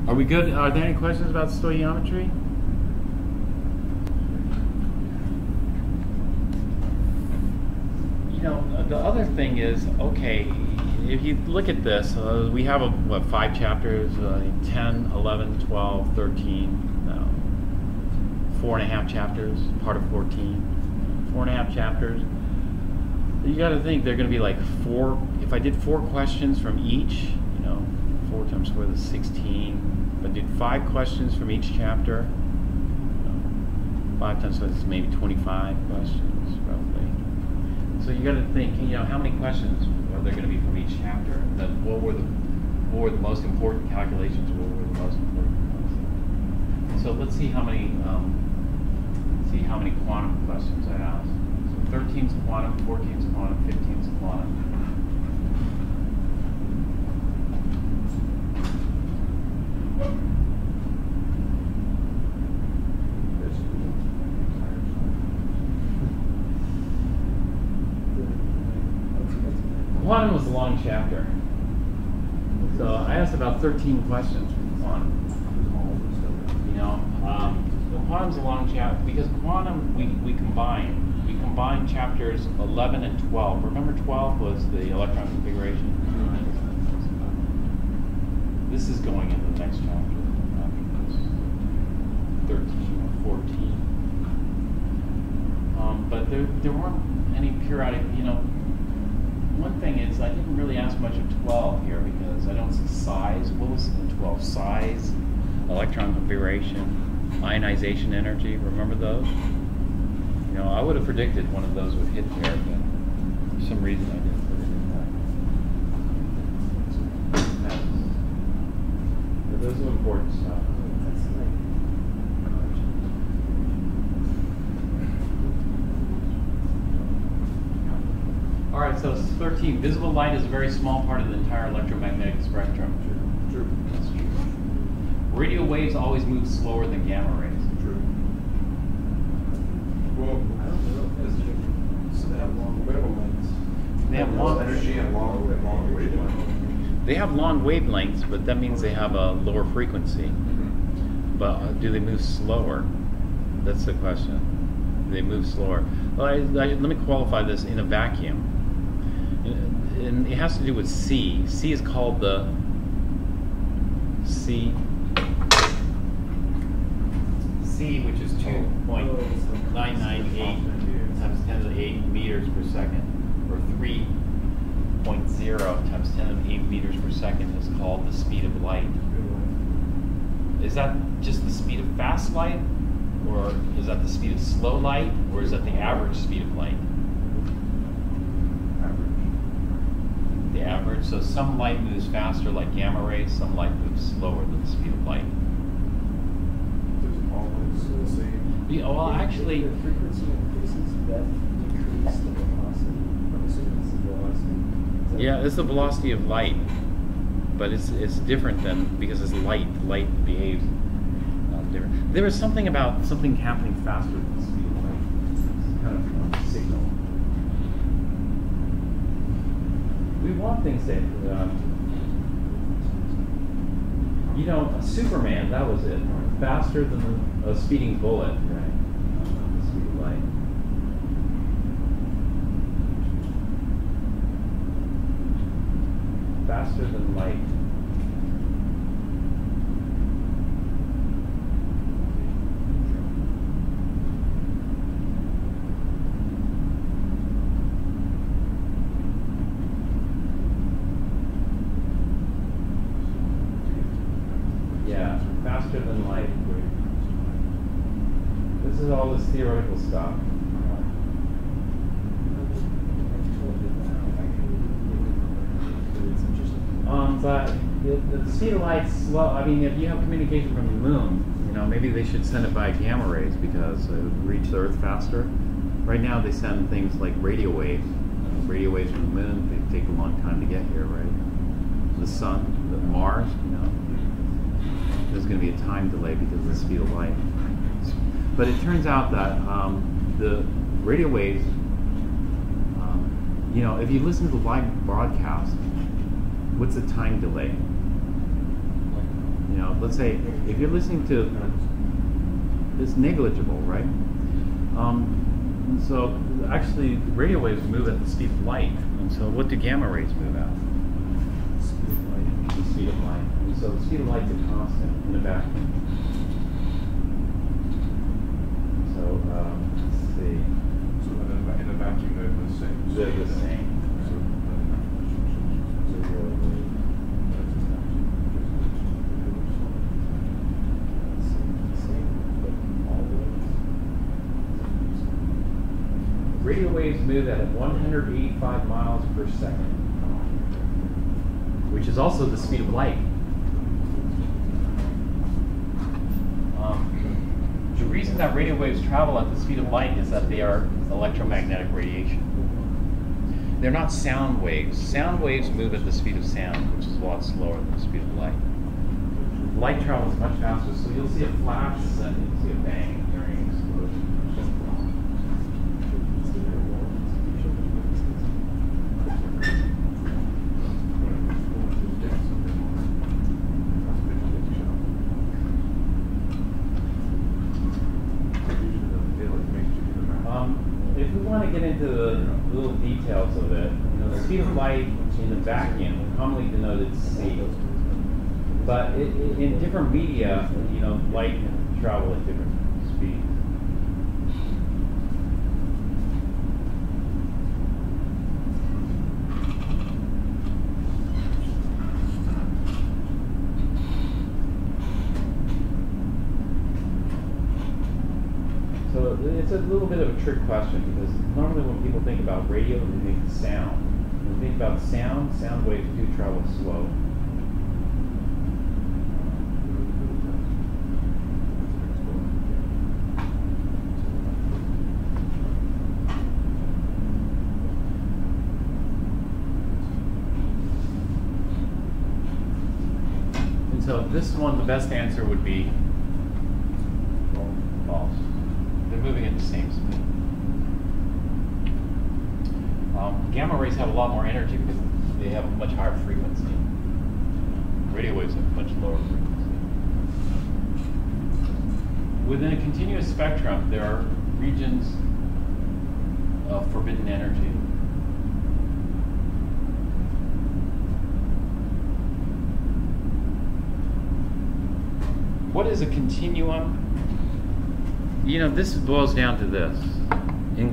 Are we good? Are there any questions about stoichiometry? You know, the other thing is, okay, if you look at this, we have, 5 chapters, 10, 11, 12, 13, 4.5 chapters, part of 14, 4.5 chapters. You got to think they're going to be like 4, if I did 4 questions from each, 4 times 4 is 16. If I did 5 questions from each chapter, 5 times 5 is maybe 25 questions, roughly. So you got to think, how many questions are there going to be from each chapter? And then what were the most important calculations? What were the most important ones? So let's see how many quantum questions I asked. So 13's quantum, 14's quantum, 15's quantum. Quantum was a long chapter. So I asked about 13 questions from quantum. Quantum's a long chapter because quantum we combine chapters 11 and 12. Remember 12 was the electron configuration? This is going into the next chapter. 13 or 14. But there weren't any periodic, one thing is I didn't really ask much of 12 here because I don't see size. What was in 12? Size, electron configuration, ionization energy. Remember those? I would have predicted one of those would hit there, but for some reason I didn't put it in there. But those are important stuff. All right, so 13. Visible light is a very small part of the entire electromagnetic spectrum. True. That's true. Radio waves always move slower than gamma rays. True. Well, I don't know. So they have long wavelengths. They have long energy and long wavelengths. They have long wavelengths, but that means they have a lower frequency. But do they move slower? That's the question. Do they move slower? Well, let me qualify this in a vacuum. And it has to do with C. C is called the C, which is 2.998 times 10 to the 8 meters per second, or 3.0 times 10 to the 8 meters per second is called the speed of light. Is that just the speed of fast light, or is that the speed of slow light, or is that the average speed of light? The average. So some light moves faster, like gamma rays. Some light moves slower than the speed of light. There's always the same. Well, actually, the frequency increases, that decreases the velocity. I'm assuming it's the velocity. yeah, it's the velocity of light, but it's different than because it's light. Light behaves different. There is something about something happening faster than the speed of light. It's kind of a signal. We want things that, Superman, that was it. Faster than a speeding bullet, right? The speed of light. Faster than light. Yeah, faster than light. This is all this theoretical stuff. But the speed of light's slow. I mean, if you have communication from the moon, maybe they should send it by gamma rays because it would reach the Earth faster. Right now, they send things like radio waves. Radio waves from the moon, they take a long time to get here, right? The sun, Mars, there's going to be a time delay because of the speed of light. But it turns out that the radio waves, if you listen to the live broadcast, what's the time delay? let's say if you're listening to, it's negligible, right? And so actually radio waves move at the speed of light. And so what do gamma rays move at? The speed of light. And so the speed of light is a constant in a vacuum. So let's see. So in a vacuum they're the same. They're the same. Radio waves move at 185 miles per second, which is also the speed of light. The reason that radio waves travel at the speed of light is that they are electromagnetic radiation. They're not sound waves. Sound waves move at the speed of sound, which is a lot slower than the speed of light. Light travels much faster, so you'll see a flash and then you'll see a bang during an explosion. If we want to get into the little details of it, the speed of light in the vacuum, commonly denoted c. But in different media, light can travel at different speeds. So it's a little bit of a trick question because normally when people think about radio, they think sound. When they think about sound waves do travel slow. And so this one, the best answer would be false. They're moving at the same speed. Gamma rays have a lot more energy because they have a much higher frequency. Radio waves have a much lower frequency. Within a continuous spectrum, there are regions of forbidden energy. What is a continuum? This boils down to this. In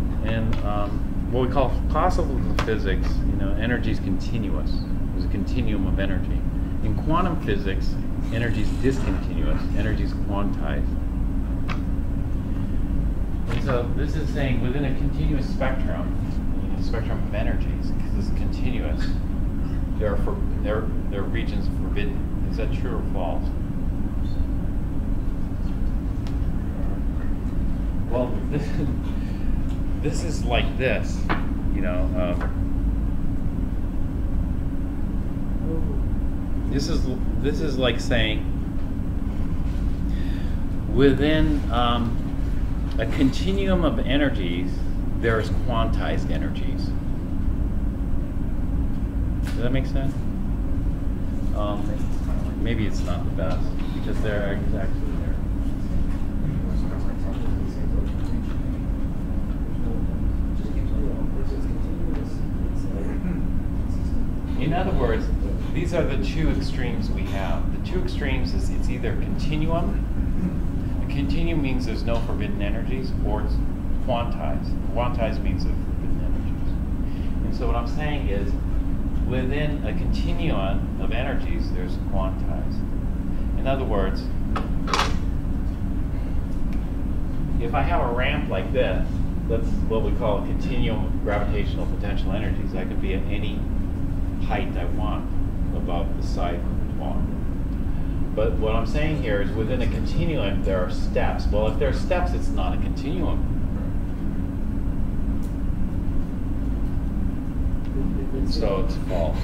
what we call classical physics, energy is continuous. There's a continuum of energy. In quantum physics, energy is discontinuous. Energy is quantized. And so this is saying within a continuous spectrum, a spectrum of energies, because it's continuous, there are regions forbidden. Is that true or false? Well, this is like this, this is like saying within a continuum of energies, there's quantized energies. Does that make sense? Maybe it's not the best because they're actually there. In other words, these are the two extremes we have. The two extremes is it's either continuum. A continuum means there's no forbidden energies, or it's quantized. Quantized means there's forbidden energies. And so what I'm saying is, within a continuum of energies, there's quantized. In other words, if I have a ramp like this, that's what we call a continuum of gravitational potential energies. That could be at any height I want above the side wall. But what I'm saying here is within a continuum there are steps. Well, if there are steps, it's not a continuum. So it's false.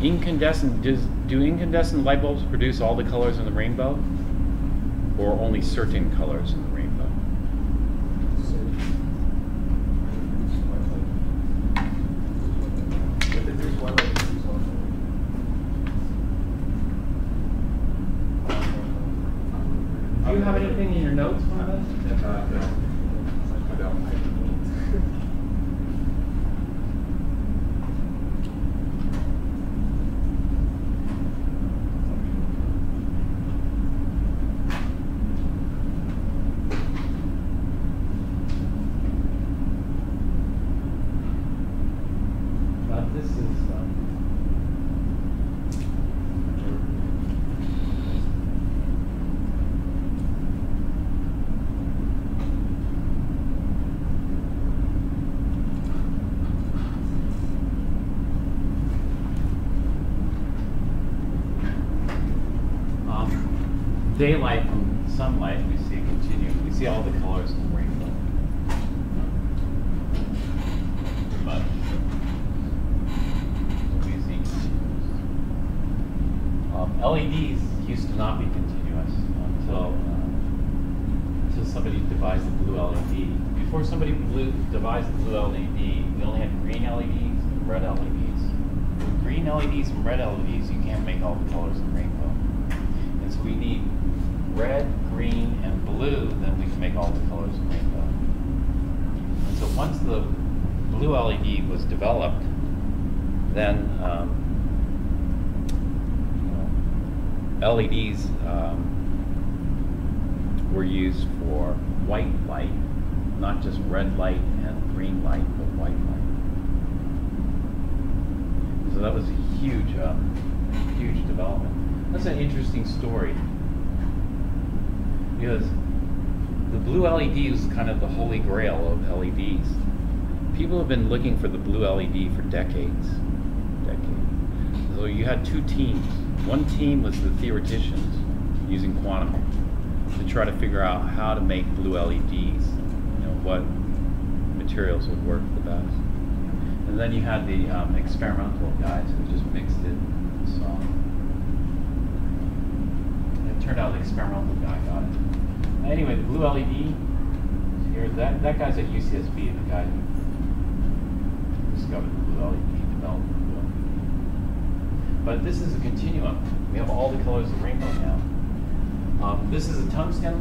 incandescent, do incandescent light bulbs produce all the colors in the rainbow? Or only certain colors in the rainbow? Do you have anything in your notes on this? No, I don't. This is daylight from sunlight. We see continue. We see all the colors in the rainbow. But LEDs used to not be continuous until somebody devised the blue LED. Before somebody devised the blue LED, we only had green LEDs and red LEDs. With green LEDs and red LEDs, you can't make all the colors in the rainbow. And so we need red, green, and blue, then we can make all the colors in the rainbow. And so once the blue LED was developed, then LEDs were used for white light, not just red light and green light, but white light. So that was a huge, huge development. That's an interesting story, because the blue LED was kind of the holy grail of LEDs. People have been looking for the blue LED for decades. So you had two teams. One team was the theoreticians using quantum to try to figure out how to make blue LEDs, what materials would work the best. And then you had the experimental guys who just mixed it and saw. And it turned out the experimental guy got it. Anyway, the blue LED, here, that guy's at UCSB, the guy who discovered the blue LED, developed the blue LED. But this is a continuum. We have all the colors of the rainbow now. This is a tungsten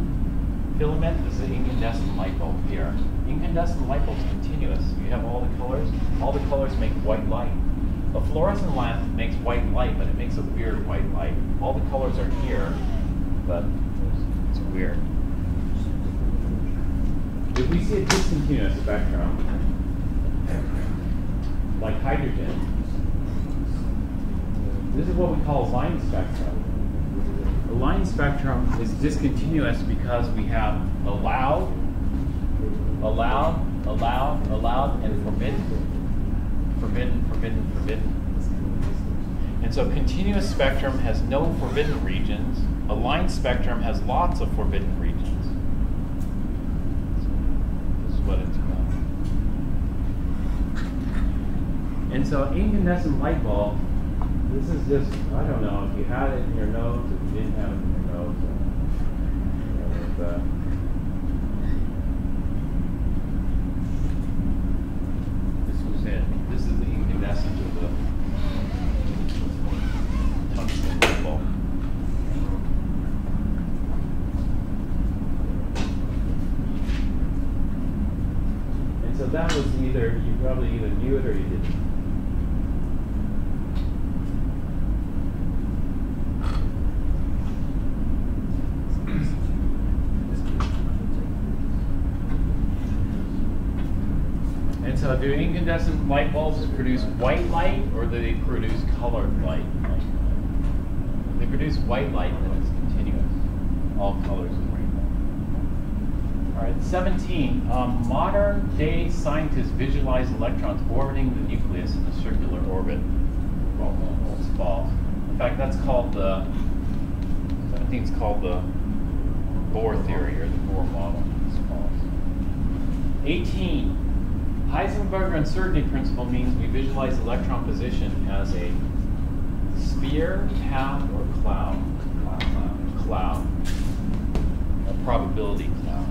filament. This is an incandescent light bulb here. Incandescent light bulb is continuous. You have all the colors. All the colors make white light. A fluorescent lamp makes white light, but it makes a weird white light. All the colors are here, but it's weird. If we see a discontinuous spectrum, like hydrogen, this is what we call a line spectrum. A line spectrum is discontinuous because we have allowed, and forbidden. And so continuous spectrum has no forbidden regions. A line spectrum has lots of forbidden regions. This is what it's about. And so incandescent light bulb, this is just, I don't know if you had it in your notes, if you didn't have it in your notes. This was it. This is the incandescence of the tungsten light bulb. And so that was either, you probably either knew it or you didn't. So do incandescent light bulbs produce white light, or do they produce colored light? If they produce white light, then it's continuous. All colors of the rainbow. All right, 17. Modern day scientists visualize electrons orbiting the nucleus in a circular orbit. Well, that's false. In fact, that's called the, 17 is called the Bohr theory, or the Bohr model. It's false. 18. Heisenberg uncertainty principle means we visualize electron position as a Sphere, path, or cloud? Cloud. A probability cloud.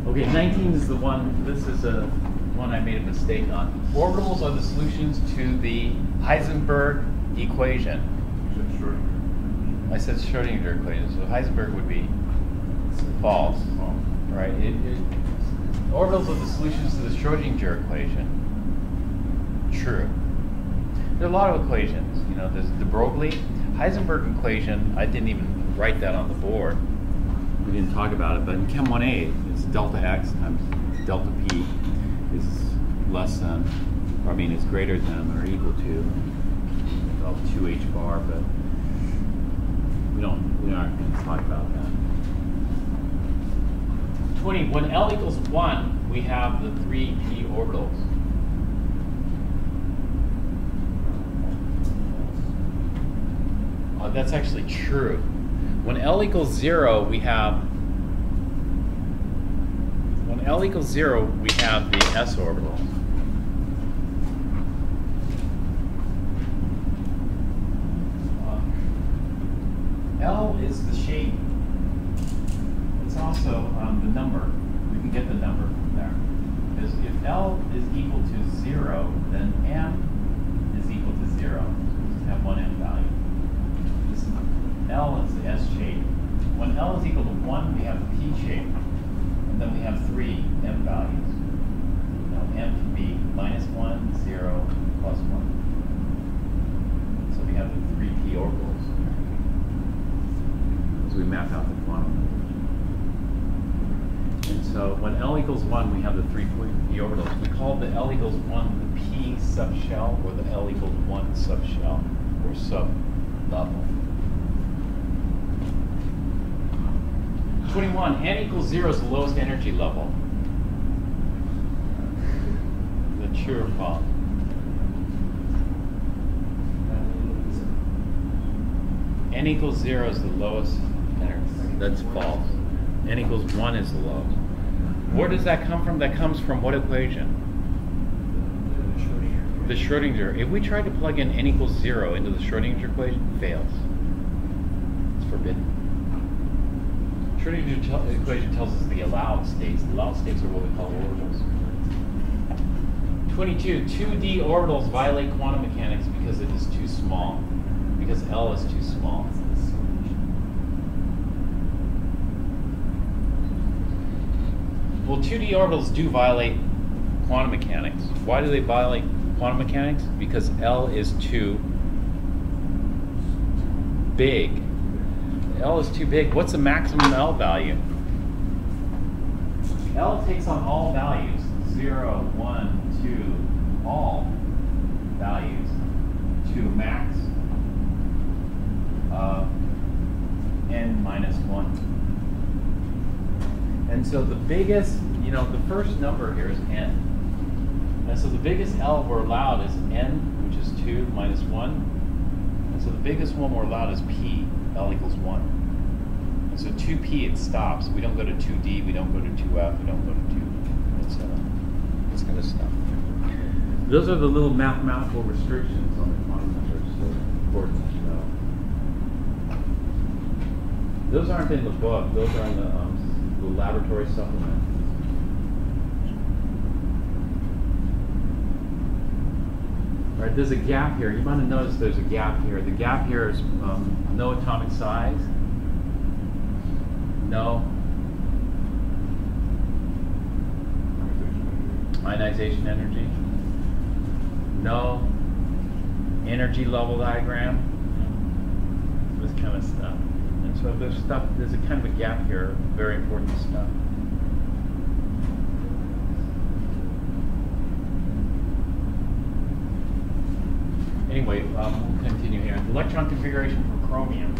Okay, 19 is the one, this is a one I made a mistake on. Orbitals are the solutions to the Heisenberg equation. I said Schrodinger equation, so Heisenberg would be false, right? Orbitals are the solutions to the Schrodinger equation. True. There are a lot of equations. You know, there's de Broglie. Heisenberg equation, I didn't even write that on the board. We didn't talk about it, but in Chem 1A, it's delta x times delta p is less than, or I mean, is greater than or equal to, well, 2h bar, but we aren't going to talk about that. 20, when L equals 1, we have the 3p orbitals. That's actually true. When L equals 0, we have the s orbital. L is the shape. It's also the number. We can get the number from there. Because if L is equal to 0, then M is equal to 0. So we just have one M value. L is the S shape. When L is equal to 1, we have the P shape. And then we have 3 M values. Now M can be -1, 0, plus 1. So we have the 3p orbitals. As we map out the quantum numbers. And so when L equals 1, we have the 3p orbitals. We call the L equals 1 the P subshell, or the L equals 1 subshell, or sub-level. 21, n equals 0 is the lowest energy level. The true or false? N equals 0 is the lowest energy. That's false. N equals 1 is the lowest. Where does that come from? That comes from what equation? The Schrodinger. If we try to plug in n equals 0 into the Schrodinger equation, it fails. It's forbidden. Schrodinger equation tells us the allowed states. The allowed states are what we call orbitals. 22, 2D orbitals violate quantum mechanics because it is too small. Because L is too small. Well, 2D orbitals do violate quantum mechanics. Why do they violate quantum mechanics? Because L is too big. L is too big. What's the maximum L value? L takes on all values. 0, 1, 2, all values to a max of n minus 1. And so the biggest, the first number here is n. And so the biggest L we're allowed is n, which is 2 minus 1. And so the biggest one we're allowed is p. L equals 1. And so 2p, it stops. We don't go to 2d, we don't go to 2f, we don't go to 2. It's going to stop. Those are the little mathematical restrictions on the quantum numbers that are important to know. Those aren't in the book. Those are in the laboratory supplement. All right, there's a gap here. You might have noticed there's a gap here. The gap here is no atomic size, no ionization energy, no energy level diagram, this kind of stuff. And so there's a kind of a gap here, very important stuff. Anyway, we'll continue here. Electron configuration for chromium.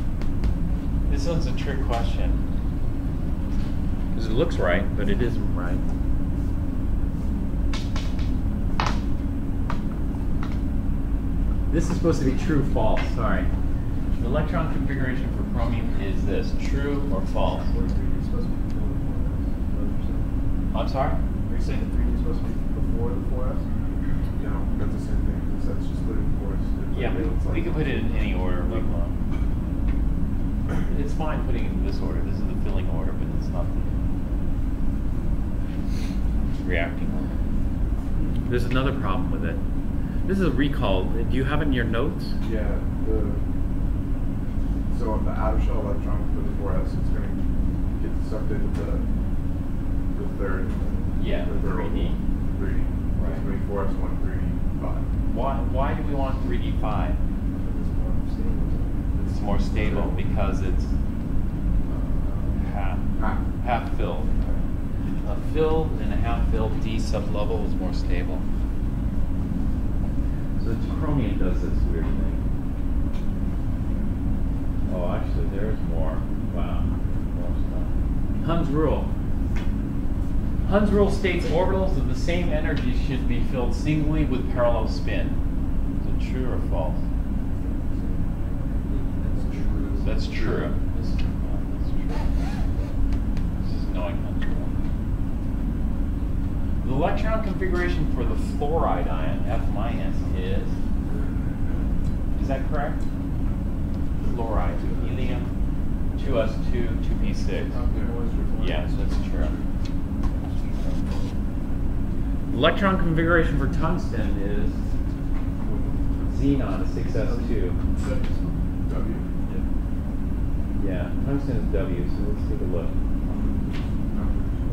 This one's a trick question. Because it looks right, but it isn't right. This is supposed to be true, false, sorry. The electron configuration for chromium is this, true or false? I'm sorry? Are you saying the 3D is supposed to be before the 4S? You know, that's the same thing, because that's just living force. Yeah, we can put it in any order we want. It's fine putting it in this order. This is the filling order, but it's not the reacting order. There's another problem with it. This is a recall. Do you have it in your notes? Yeah, so on the outer shell electron for the 4S, it's going to get sucked into the third. Yeah, the 3D. 3D. Right. It's going to be 4S1, 3D, 5. Why do we want 3D5? It's more stable because it's half filled. A filled and a half filled D sublevel is more stable. So chromium does this weird thing. Oh, actually, there's more. Wow, more stuff. Hund's rule. Hund's rule states orbitals of the same energy should be filled singly with parallel spin. Is it true or false? That's true. That's true. This is knowing Hund's rule. The electron configuration for the fluoride ion, F minus, is that correct? Fluoride, helium, 2s2, 2p6. Yes, that's true. Electron configuration for tungsten is xenon, 6s2. W. Yeah, tungsten is W, so let's take a look.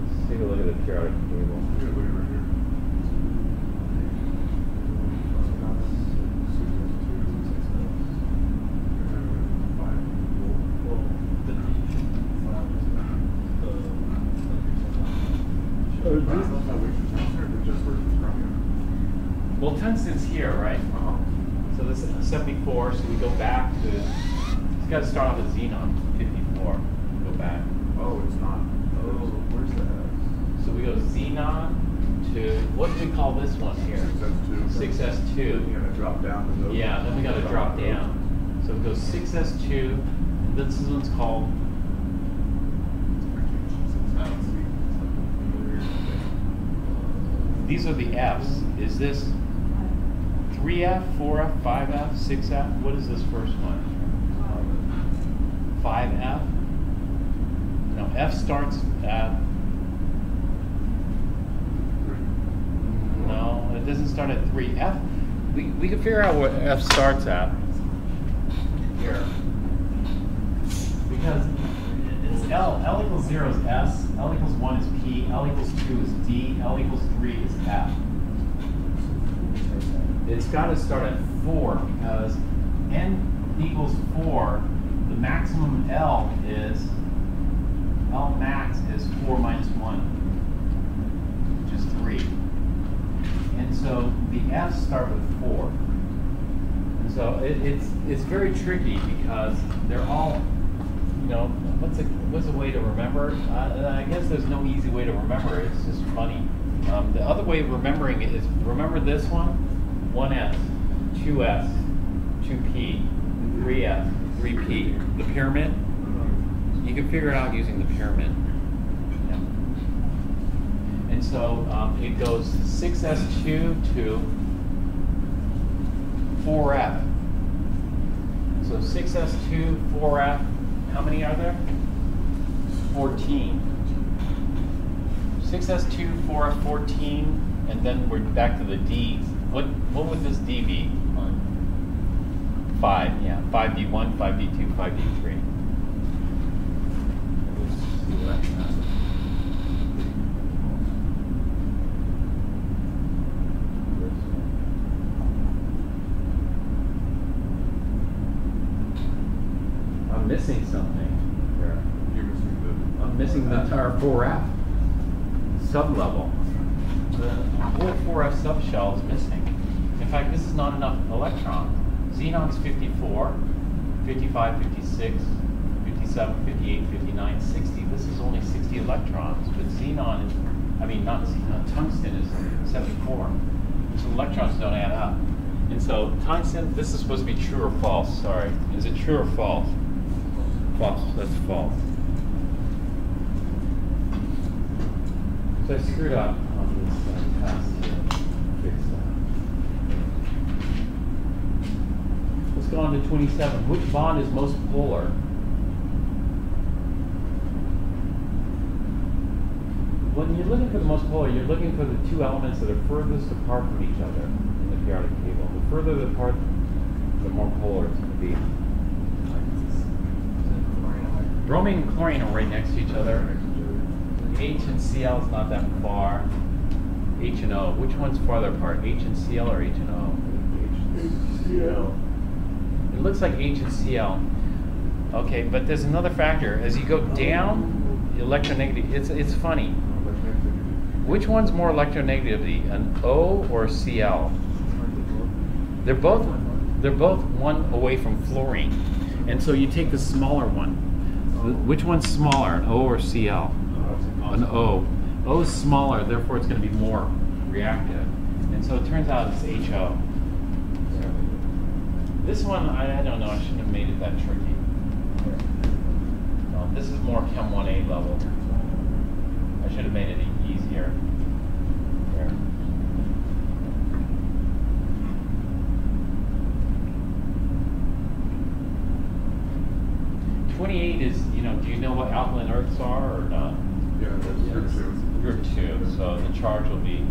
Let's take a look at the periodic table. Yeah, look at right here. Well, tungsten's here, right? So this is 74, so we go back to, it's got to start off with xenon, 54. Go back. Oh, it's not. Oh, where's that? So we go xenon to, what do we call this one here? 6s2. 6s2. Then you're going to drop down to those. Yeah, then we got to drop down. So it goes 6s2, and this one's called, these are the F's. Is this 3F, 4F, 5F, 6F? What is this first one? 5F? No, F starts at, no, it doesn't start at 3. F, we can figure out what F starts at here. Because it's L equals 0 is S, L equals 1 is P, L equals 2 is D, L equals 3 is F. It's got to start at 4 because N equals 4, the maximum L max is 4 minus 1, which is 3. And so the F's start with 4. And so it's very tricky because they're all, you know, what's a way to remember? I guess there's no easy way to remember it. It's just funny. The other way of remembering it is, remember this one? 1s, 2s, 2p, 3s, 3p. The pyramid? You can figure it out using the pyramid. Yeah. And so it goes 6s2 to 4f. So 6s2, 4f, how many are there? 14. 6s2, 4f, 14, and then we're back to the d's. What would this d be? 5, yeah. 5d1, 5d2, 5d3. I'm missing something here. You're missing I'm missing the entire 4F sublevel. The whole 4F subshell is missing. In fact, this is not enough electrons. Xenon's 54, 55, 56, 57, 58, 59, 60. This is only 60 electrons, but xenon is, I mean, not xenon, tungsten is 74. So electrons don't add up. And so tungsten, this is supposed to be true or false, sorry. Is it true or false? False, that's false. So I screwed up on this test here. Fix that. Let's go on to 27. Which bond is most polar? When you're looking for the most polar, you're looking for the two elements that are furthest apart from each other in the periodic table. The further apart, the more polar it's going to be. Bromine and chlorine are right next to each other. H and Cl is not that far. H and O. Which one's farther apart? H and Cl or H and O? HCl. It looks like H and Cl. Okay, but there's another factor. As you go down, the electronegativity, it's funny. Which one's more electronegativity, an O or a Cl? They're both one away from fluorine. And so you take the smaller one. Which one's smaller, an O or Cl? An O. O is smaller, therefore it's going to be more reactive. And so it turns out it's HO. This one, I don't know, I shouldn't have made it that tricky. This is more Chem 1A level. I should have made it easier. There. '28 is, do you know what alkaline earths are or not? Yeah, that's group 2. Group 2, so the charge will be 1/2.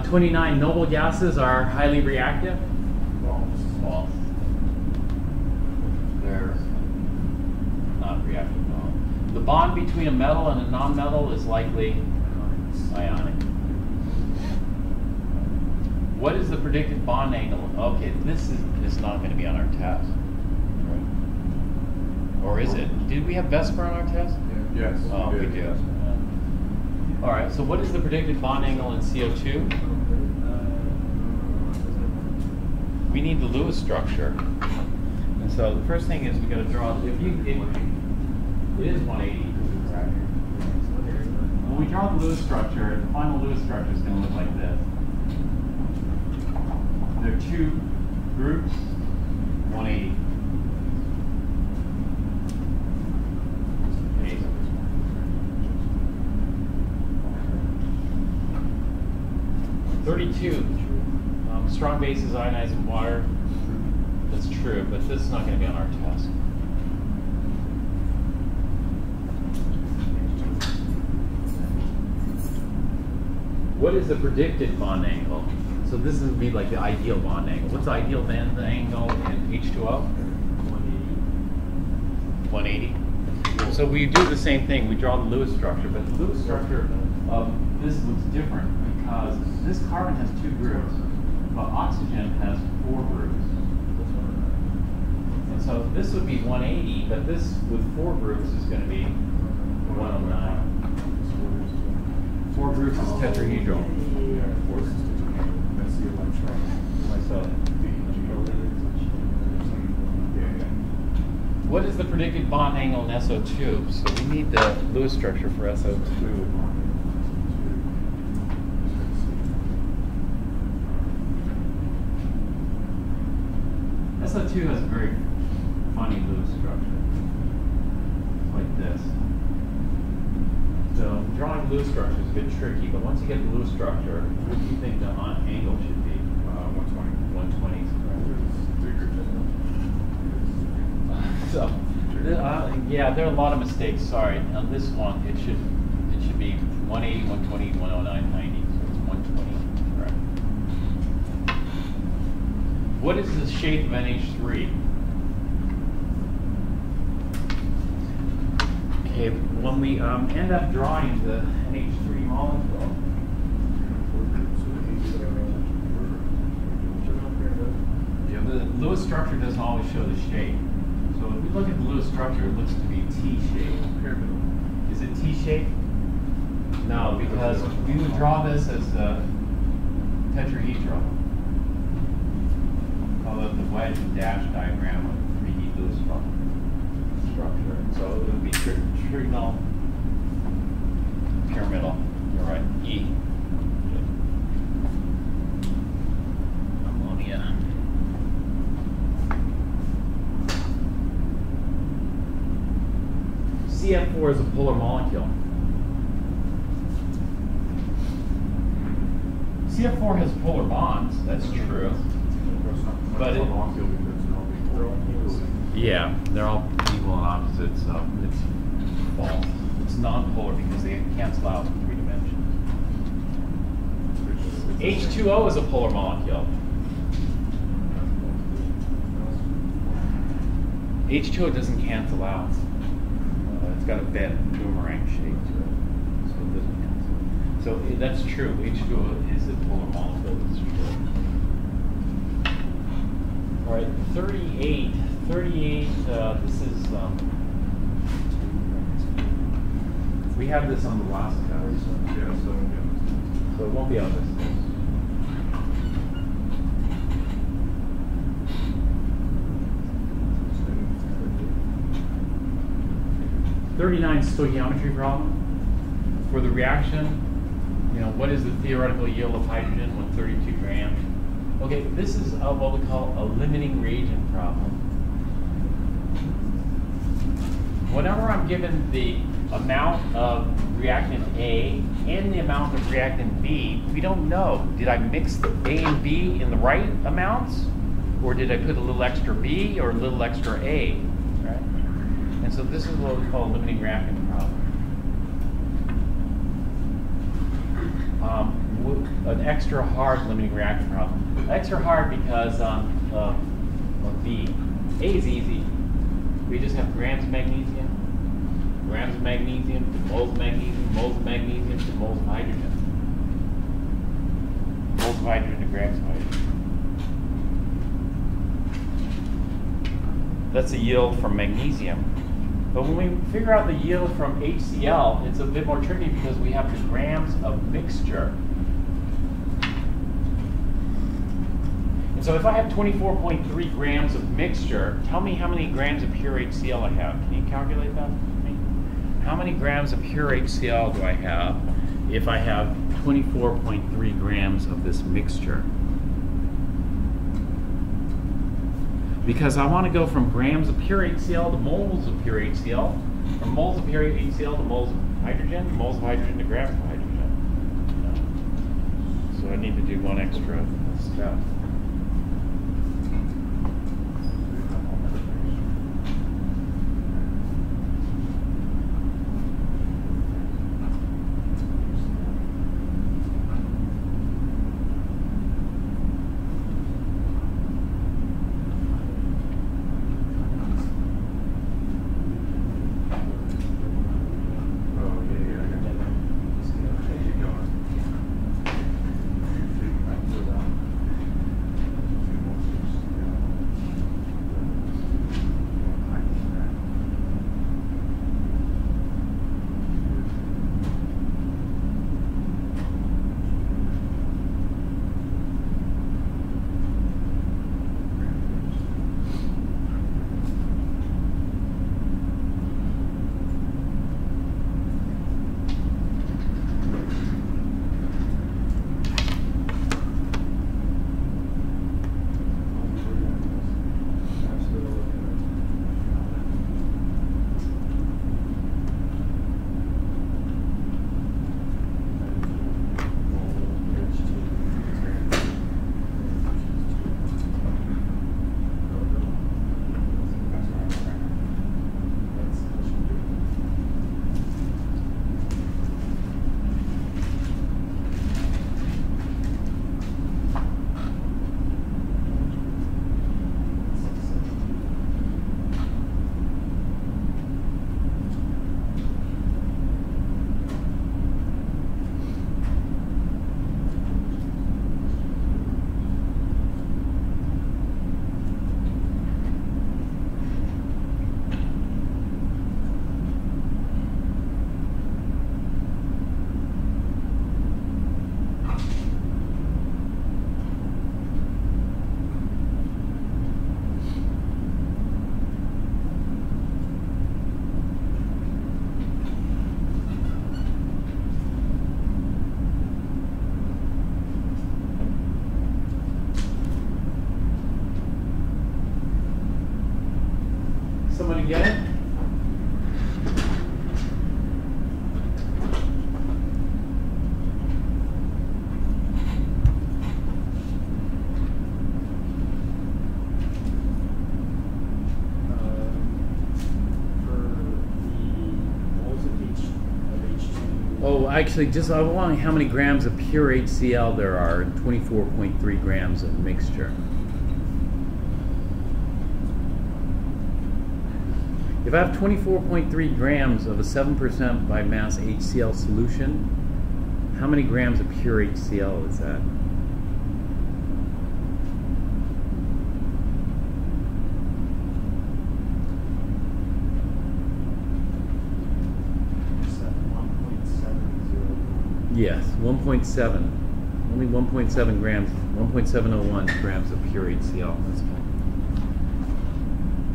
29 noble gases are highly reactive. False. They're not reactive at all. The bond between a metal and a non-metal is likely ionic. What is the predicted bond angle? Okay, this is not going to be on our test. Right? Or is it? Did we have Vesper on our test? Yes. Oh, we do. All right, so what is the predicted bond angle in CO2? We need the Lewis structure. And so the first thing is we got to draw, it is 180. When we draw the Lewis structure, the final Lewis structure is going to look like this. There are two groups, 180. Strong bases ionized in water. That's true, but this is not going to be on our test. What is the predicted bond angle? So this would be like the ideal bond angle. What's the ideal bond angle in H2O? 180. So we do the same thing. We draw the Lewis structure, but the Lewis structure of this looks different because this carbon has two groups, but oxygen has 4 groups. And so this would be 180, but this with 4 groups is going to be 109. 4 groups is tetrahedral. That's the electron. What is the predicted bond angle in SO2? So we need the Lewis structure for SO2. SO2 has a very funny Lewis structure. It's like this. So drawing the Lewis structure is a bit tricky, but once you get the Lewis structure, what do you think the angle should be? 120. 120 is correct. So, yeah, there are a lot of mistakes. Sorry, on this one, it should be 180, 120, 109, 90. So it's 120, correct. What is the shape of NH3? Okay, when we end up drawing the NH3 molecule, the Lewis structure doesn't always show the shape. So if we look at the Lewis structure, it looks to be T-shaped. Is it T-shaped? No, because we would draw this as a tetrahedral. Call it the wedge and dash diagram of 3D Lewis structure. So it would be trigonal here middle. You're right. E. Ammonia. CF4 is a polar molecule. CF4 has polar bonds, that's true. But it, yeah, they're all equal and opposite, so it's false. It's non-polar because they cancel out in 3 dimensions. H2O is a polar molecule. H2O doesn't cancel out. It's got a bent boomerang shape to it, so it doesn't cancel. So that's true. H2O is a polar molecule. That's true. All right, 38. 38. This is. We have this on the last test. Yeah, So it won't be on this test. '39 stoichiometry problem for the reaction. You know, what is the theoretical yield of hydrogen with 32 grams? Okay, this is what we call a limiting reagent problem. Whenever I'm given the amount of reactant A and the amount of reactant B, we don't know. Did I mix the A and B in the right amounts? Or did I put a little extra B or a little extra A? Right? And so this is what we call a limiting reactant problem. An extra hard limiting reactant problem. Extra hard because of B. A is easy. We just have grams of magnesium to moles of magnesium, moles of magnesium to moles of hydrogen. Moles of hydrogen to grams of hydrogen. That's the yield from magnesium. But when we figure out the yield from HCl, it's a bit more tricky because we have the grams of mixture. And so if I have 24.3 grams of mixture, tell me how many grams of pure HCl I have. Can you calculate that for me? How many grams of pure HCl do I have if I have 24.3 grams of this mixture? Because I want to go from grams of pure HCl to moles of pure HCl, or moles of pure HCl to moles of hydrogen, moles of hydrogen to grams of hydrogen. So I need to do one extra step. Oh, actually, just I want how many grams of pure HCl there are in 24.3 grams of mixture. If I have 24.3 grams of a 7% by mass HCl solution, how many grams of pure HCl is that? Yes, 1.7. Only 1.7 grams, 1.701 grams of pure HCl. That's fine.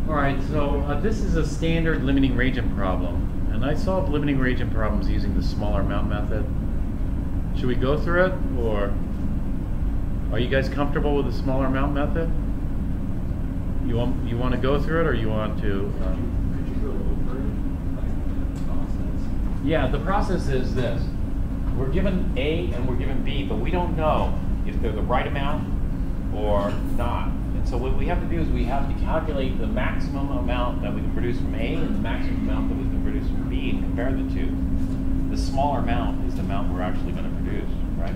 All right, so this is a standard limiting reagent problem, and I solved limiting reagent problems using the smaller amount method. Should we go through it, or are you guys comfortable with the smaller amount method? You want to go through it, or you want to? Could you go over like the process? Yeah, the process is this. We're given A and we're given B, but we don't know if they're the right amount or not. And so what we have to do is we have to calculate the maximum amount that we can produce from A and the maximum amount that we can produce from B and compare the two. The smaller amount is the amount we're actually going to produce, right?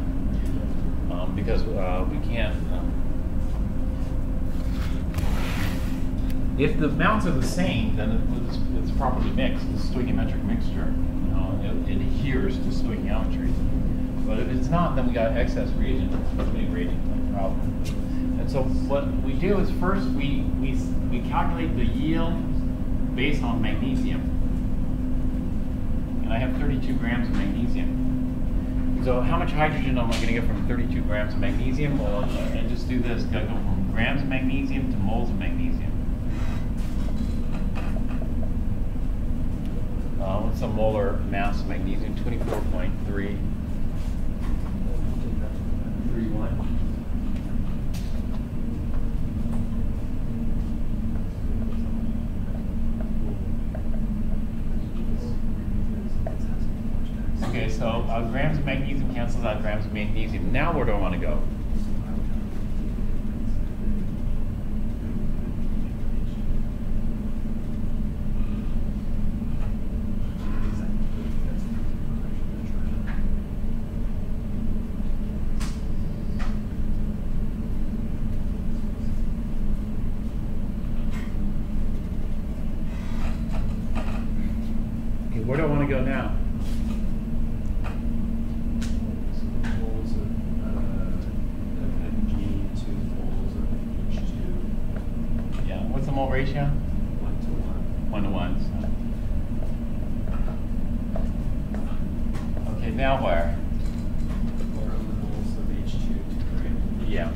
Because we can't... if the amounts are the same, then it's properly mixed. It's a stoichiometric mixture. It adheres to stoichiometry. But if it's not, then we got excess reagent, limiting reagent problem. And so what we do is first we calculate the yield based on magnesium. And I have 32 grams of magnesium. So how much hydrogen am I going to get from 32 grams of magnesium? Well, I just do this. Got to go from grams of magnesium to moles of magnesium. What's the molar mass of magnesium? 24.331. Okay, so grams of magnesium cancels out grams of magnesium. Now where do I want to go? Where do I want to go now? Moles of Mg to moles of H2. Yeah. What's the mole ratio? 1 to 1. 1 to 1. So. Okay. Now where? Or on the moles of H2 to grade. Yeah.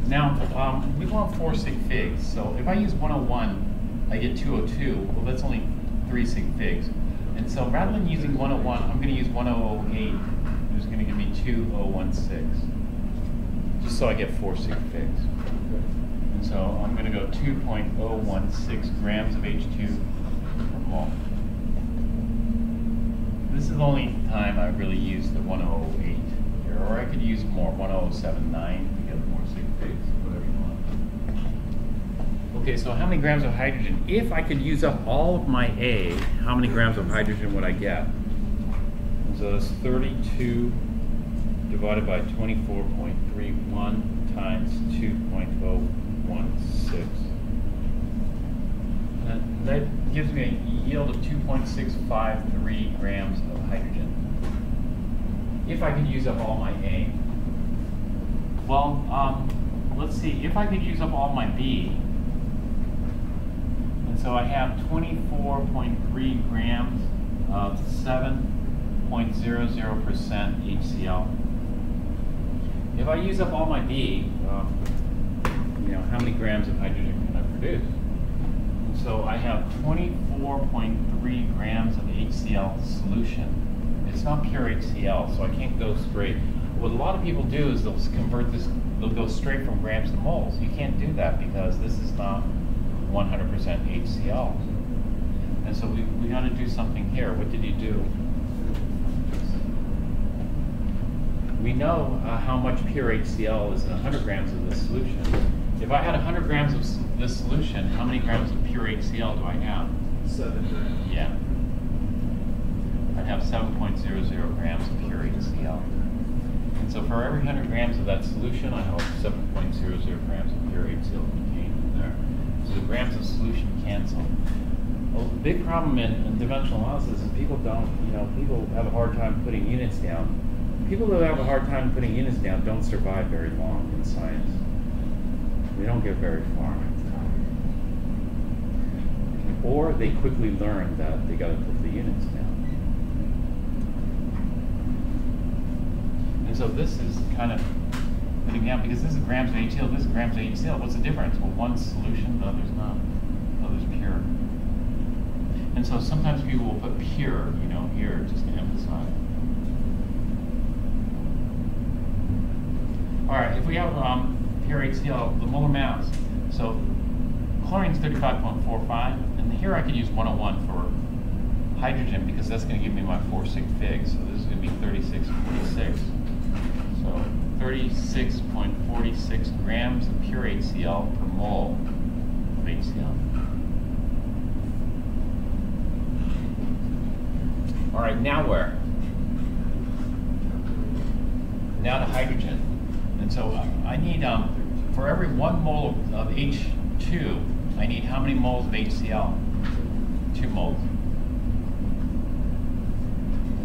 Now we want 4 sig figs. So if I use 101, I get 202. Well, that's only 3 sig figs. And so rather than using 101, I'm going to use 1008, which is going to give me 2016, just so I get 4 sig figs. And so I'm going to go 2.016 grams of H2 per mole. This is the only time I really use the 1008 here, or I could use more, 1079 to get more sig figs, whatever you want. Okay, so how many grams of hydrogen? If I could use up all of my A, how many grams of hydrogen would I get? So it's 32 divided by 24.31 times 2.016. And that gives me a yield of 2.653 grams of hydrogen. If I could use up all my A. Well, let's see, if I could use up all my B, and so I have 24.3 grams of 7.00% HCl. If I use up all my B, how many grams of hydrogen can I produce? And so I have 24.3 grams of HCl solution. It's not pure HCl, so I can't go straight. What a lot of people do is they'll convert this, they'll go straight from grams to moles. You can't do that because this is not 100% HCl. And so we got to do something here. What did you do? We know how much pure HCl is in 100 grams of this solution. If I had 100 grams of this solution, how many grams of pure HCl do I have? 7 grams. Yeah. I'd have 7.00 grams of pure HCl. And so for every 100 grams of that solution, I have 7.00 grams of pure HCl contained in there. So the grams of solution cancel. Well, the big problem in dimensional analysis is people people have a hard time putting units down. People who have a hard time putting units down don't survive very long in science. They don't get very far. Or they quickly learn that they got to put the units down. And so this is kind of putting down, because this is grams of HCl, this is grams of HCl. What's the difference? Well, one's solution, the other's not. The other's pure. And so sometimes people will put pure, here, just to emphasize. All right, if we have pure HCl, the molar mass. So chlorine's 35.45, and here I could use 101 for hydrogen because that's going to give me my 4 sig fig. So this is going to be 36.46. So 36.46 grams of pure HCl per mole of HCl. All right, now where? Now to hydrogen. And so I need, for every 1 mole of H2, I need how many moles of HCl? 2 moles.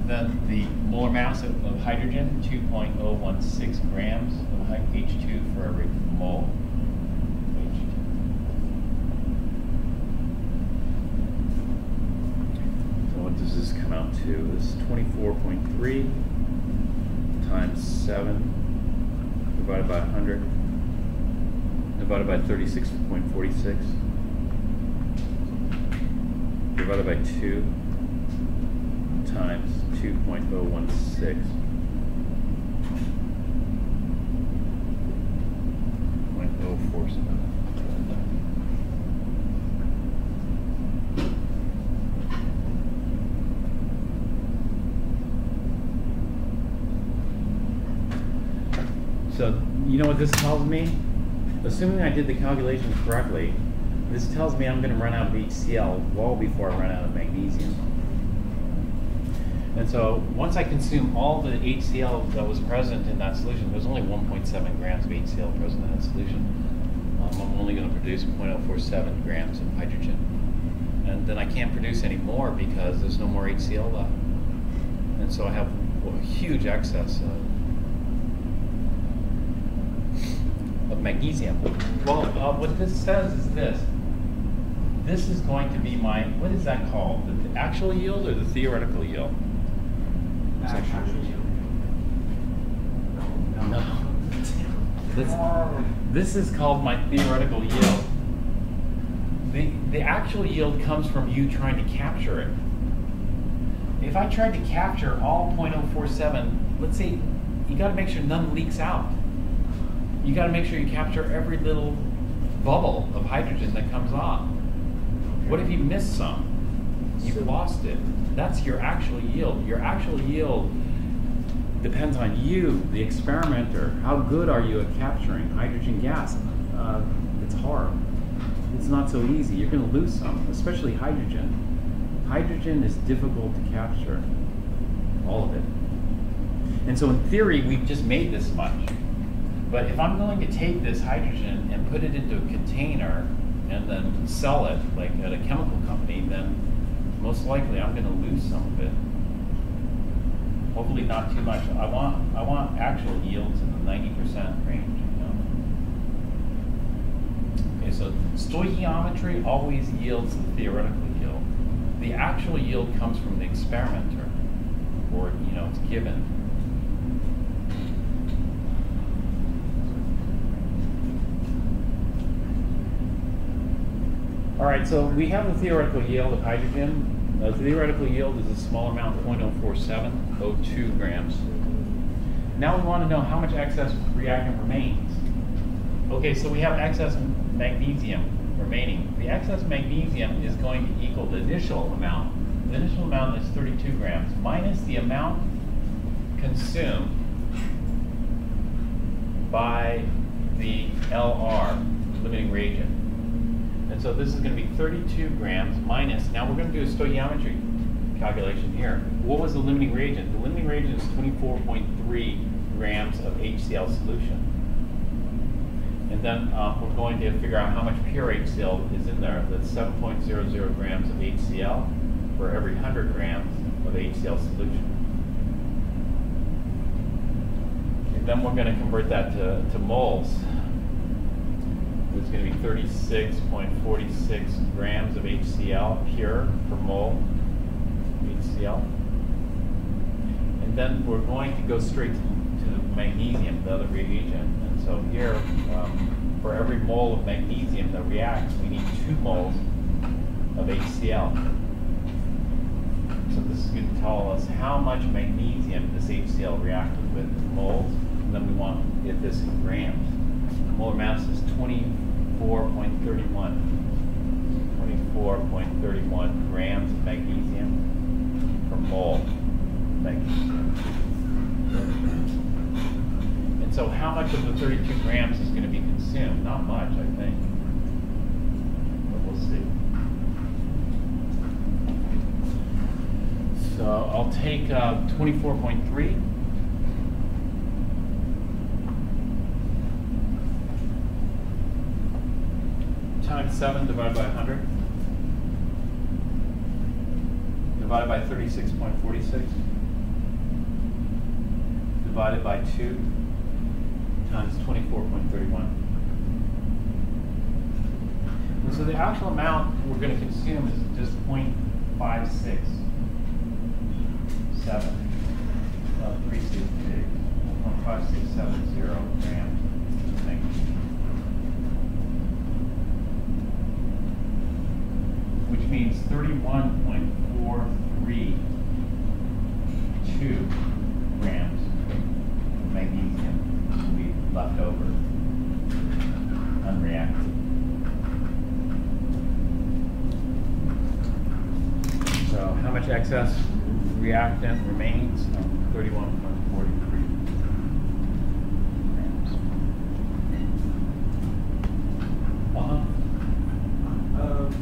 Then the molar mass of hydrogen, 2.016 grams of H2 for every mole of H2. So what does this come out to? This is 24.3 times 7 divided by 100 divided by 36.46 divided by 2 times 2.016. 0.047. So, you know what this tells me? Assuming I did the calculations correctly, this tells me I'm going to run out of HCl well before I run out of magnesium. And so once I consume all the HCl that was present in that solution, there's only 1.7 grams of HCl present in that solution. I'm only going to produce 0.047 grams of hydrogen. And then I can't produce any more because there's no more HCl left. And so I have a huge excess of magnesium. Well, what this says is this. This is going to be my, what is that called? The actual yield or the theoretical yield? No. This is called my theoretical yield. The actual yield comes from you trying to capture it. If I tried to capture all 0.047, let's say you got to make sure none leaks out. You got to make sure you capture every little bubble of hydrogen that comes off. What if you miss some? You've lost it. That's your actual yield. Your actual yield depends on you, the experimenter. How good are you at capturing hydrogen gas? It's hard. It's not so easy. You're going to lose some, especially hydrogen. Hydrogen is difficult to capture, all of it. And so in theory, we've just made this much. But if I'm going to take this hydrogen and put it into a container and then sell it, like at a chemical company, then most likely I'm going to lose some of it. Hopefully not too much. I want actual yields in the 90% range. Okay, so stoichiometry always yields the theoretical yield. The actual yield comes from the experimenter, or it's given. All right, so we have the theoretical yield of hydrogen. The theoretical yield is a small amount, 0.04702 grams. Now we want to know how much excess reactant remains. Okay, so we have excess magnesium remaining. The excess magnesium is going to equal the initial amount. The initial amount is 32 grams minus the amount consumed by the LR, limiting reagent. And so this is going to be 32 grams minus, now we're going to do a stoichiometry. calculation here. What was the limiting reagent? The limiting reagent is 24.3 grams of HCl solution. And then we're going to figure out how much pure HCl is in there. That's 7.00 grams of HCl for every 100 grams of HCl solution. And then we're going to convert that to moles. It's going to be 36.46 grams of HCl pure per mole HCl. And then we're going to go straight to magnesium, the other reagent. And so here, for every mole of magnesium that reacts, we need 2 moles of HCl. So this is going to tell us how much magnesium this HCl reacted with in moles, and then we want this in grams. The molar mass is 24.31 grams of magnesium per mole of magnesium. And so how much of the 32 grams is going to be consumed? Not much, I think. But we'll see. So I'll take 24.3. Times 7 divided by 100. Divided by 36.46. Divided by 2 times 24.31. And so the actual amount we're going to consume is just 0.567 0.5670 grams of magnesium. Which means 31.432 grams of magnesium will be left over, unreacted. So how much excess reactant remains? 31.43 grams.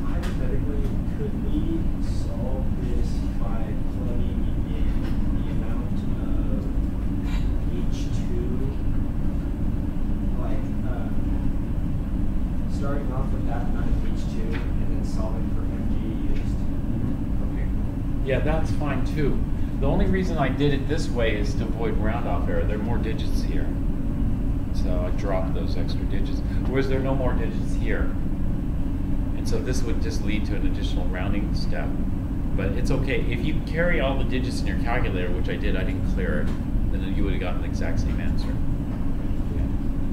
Hypothetically, could we solve this by plugging in the amount of H2, like starting off with that amount of H2 and then solving for Mg used? Okay. Yeah, that's fine too. The only reason I did it this way is to avoid round-off error. There are more digits here. So I dropped those extra digits. Whereas there are no more digits here. And so this would just lead to an additional rounding step. But it's okay. If you carry all the digits in your calculator, which I did, I didn't clear it, then you would have gotten the exact same answer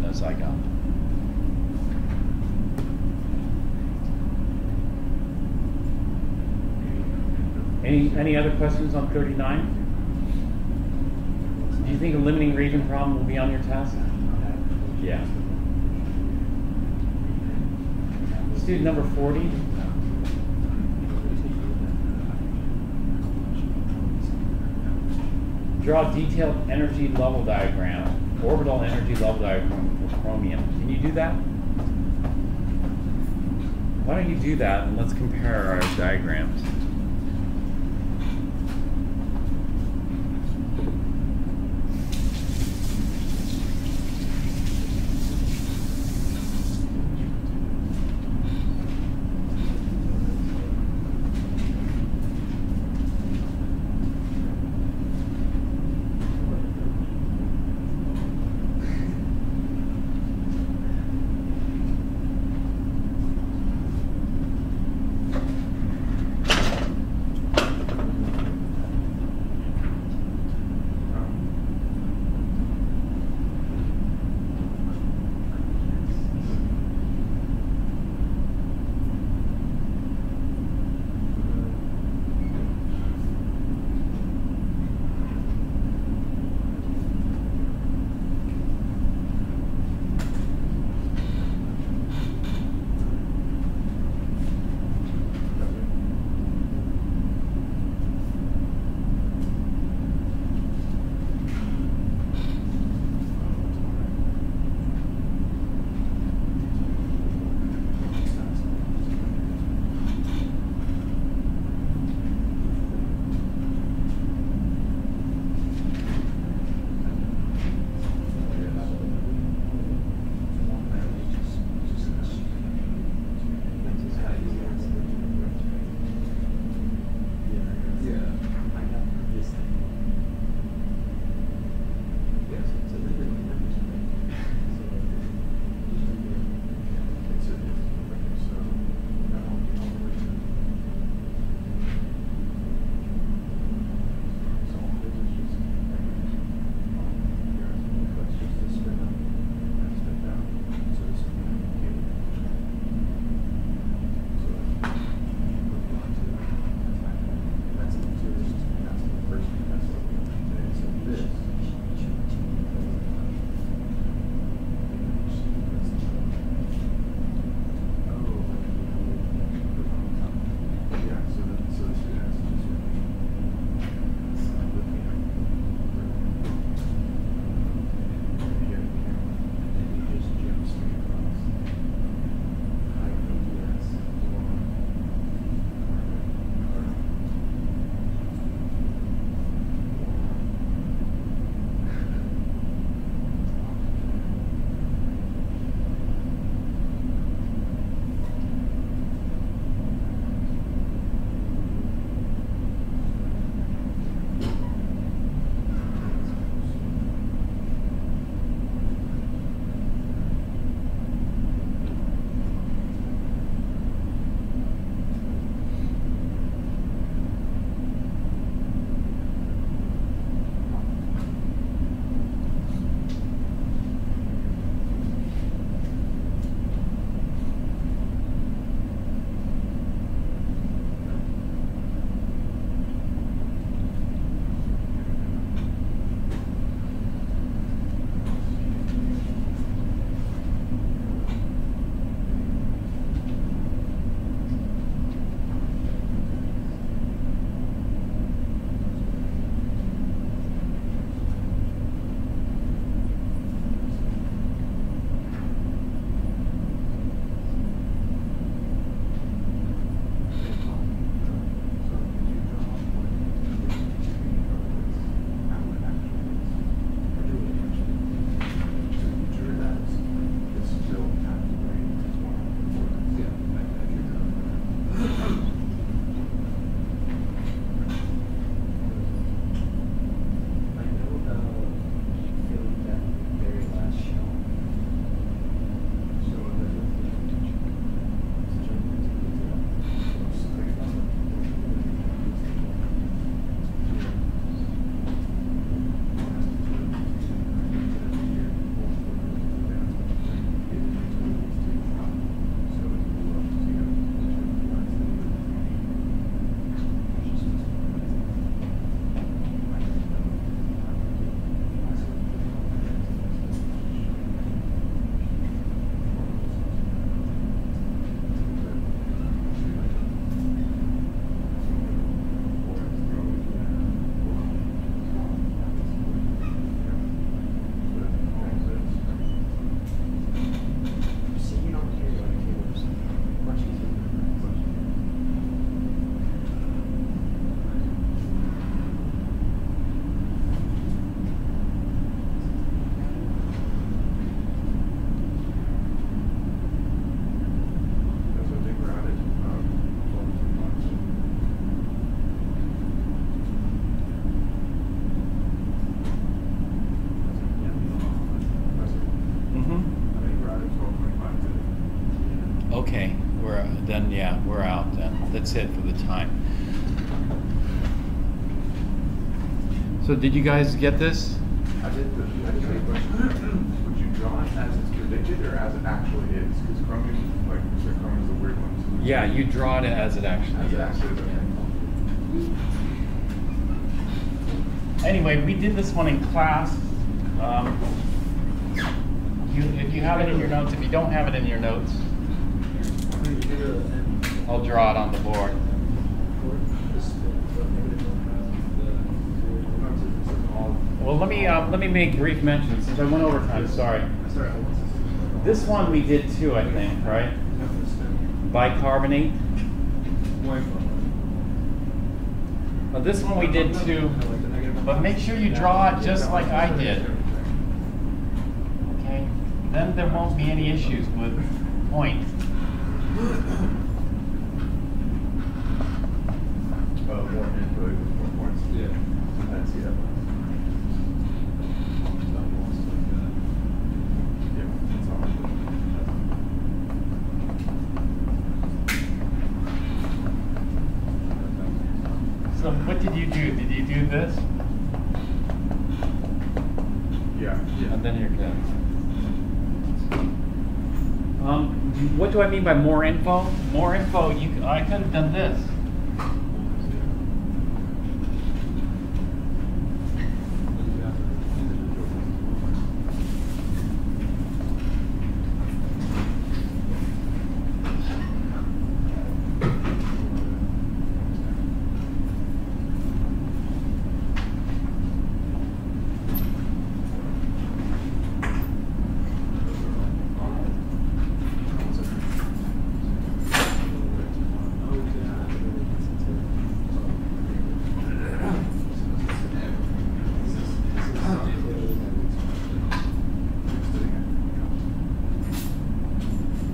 as I got. Any other questions on 39? Do you think a limiting reagent problem will be on your test? Yeah. Student number 40. Draw a detailed energy level diagram, orbital energy level diagram for chromium. Can you do that? Why don't you do that and let's compare our diagrams. That's it for the time. So did you guys get this? I just had a question. Would you draw it as it's predicted or as it actually is? Because chromium, like you said, chromium is a weird one. So Yeah, you draw it as it actually as is. it actually is. Okay. Anyway, we did this one in class. If you have it in your notes, if you don't have it in your notes, I'll draw it on the board. Well, let me make brief mention since I went over time. Sorry. This one we did too, I think, right? Bicarbonate. Well, this one we did too, but make sure you draw it just like I did. Okay? Then there won't be any issues with points. More input, more points. Yeah. I see that. Yeah, that's all. So what did you do? Did you do this? Yeah. And then you're good. What do I mean by more info? More info, I could have done this.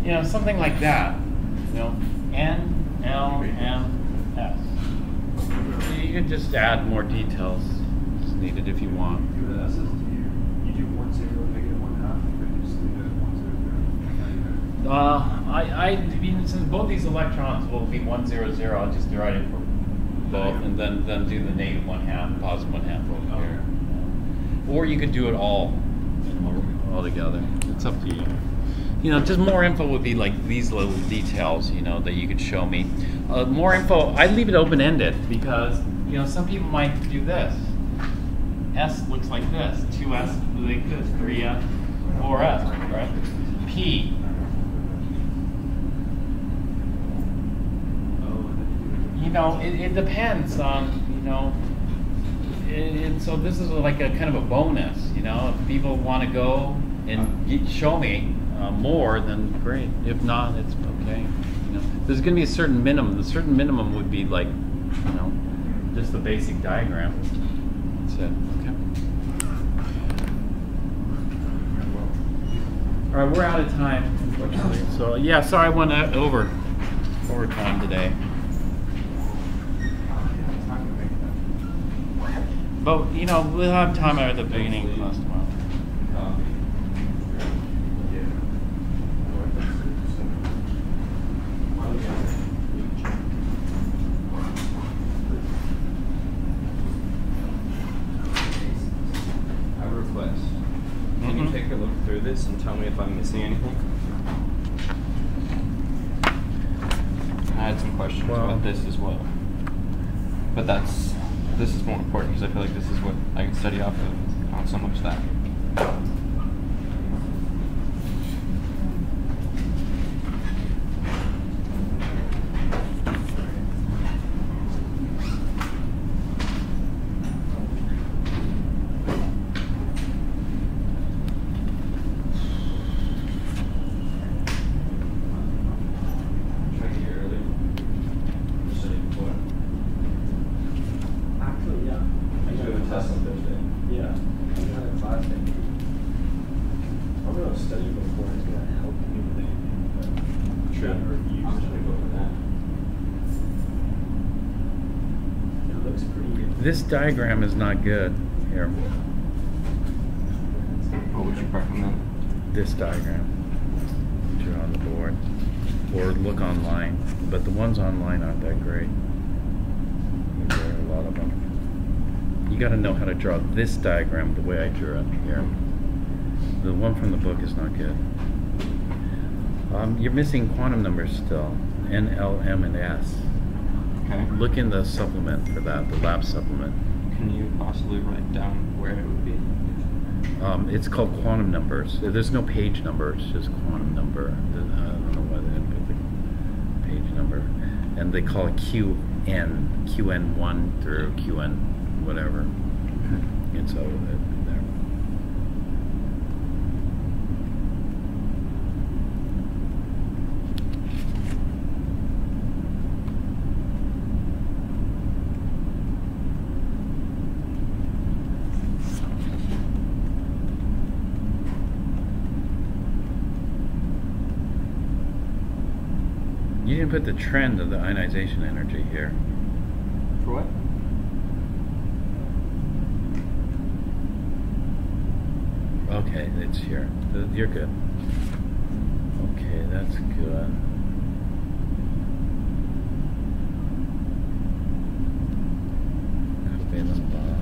You know, something like that. You know, N, L, M, S. You can just add more details as needed if you want. Do the S's, you do 1, 0, negative 1/2, or you just leave it at 1, 0, 0? I mean, since both these electrons will be 1, 0, 0, I'll just write it for both, and then do the negative 1/2, positive 1/2 over here. Or you could do it all together. It's up to you. You know, just more info would be like these little details, you know, that you could show me. More info, I leave it open-ended because, you know, some people might do this. S looks like this, 2S like this, 3S, 4S, right? P. You know, it depends on, you know, and so this is like a kind of a bonus, you know, if people want to go and show me more, then great. If not, it's okay. You know, there's going to be a certain minimum. The certain minimum would be like, you know, just the basic diagram. That's it. Okay. All right, we're out of time, unfortunately. So yeah, sorry I went over time today. But you know, we'll have time at the beginning of class tomorrow. Can you take a look through this and tell me if I'm missing anything? I had some questions about this as well. But this is more important because I feel like this is what I can study off of, not so much that. This diagram is not good. Here. What would you recommend? This diagram. Put it on the board. or look online. But the ones online aren't that great. There are a lot of them. You got to know how to draw this diagram the way I drew it here. The one from the book is not good. You're missing quantum numbers still. N, L, M, and S. Okay. Look in the supplement for that, the lab supplement. Can you possibly write down where it would be? It's called quantum numbers. There's no page number, it's just quantum number. I don't know why they didn't put the page number. And they call it QN, QN1 through QN whatever. And so there. You didn't put the trend of the ionization energy here. For what? Okay, it's here. You're good. Okay, that's good. Covalent bond.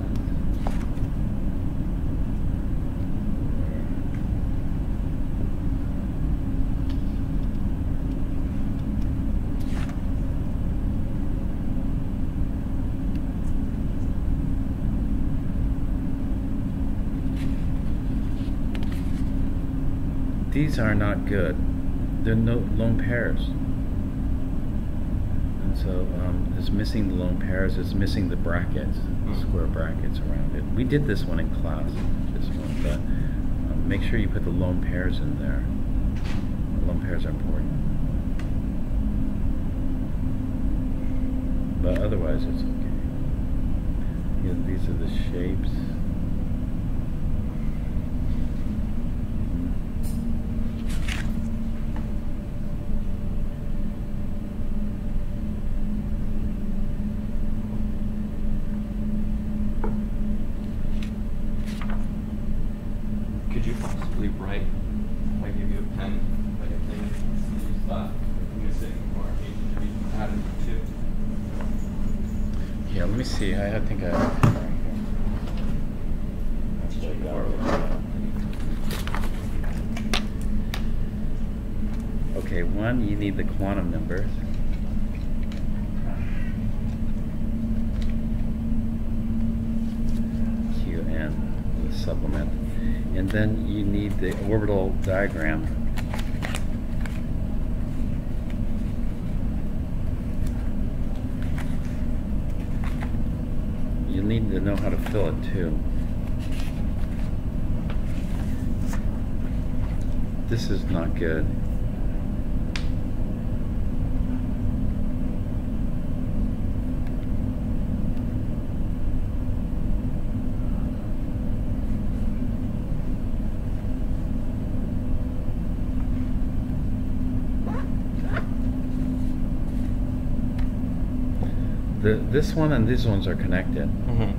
These are not good. They're no lone pairs. And so it's missing the lone pairs, it's missing the brackets, square brackets around it. We did this one in class, this one, but make sure you put the lone pairs in there. The lone pairs are important. But otherwise it's okay. Yeah, these are the shapes. Could you possibly write, if I give you a pen, like a thing, use that, missing, or need to be added to? Yeah, let me see. I think I have it right here. Let's check that. Okay, one, you need the quantum numbers. QN, the supplement. And then you need the orbital diagram. You need to know how to fill it too. This is not good. This one and these ones are connected. Mm-hmm.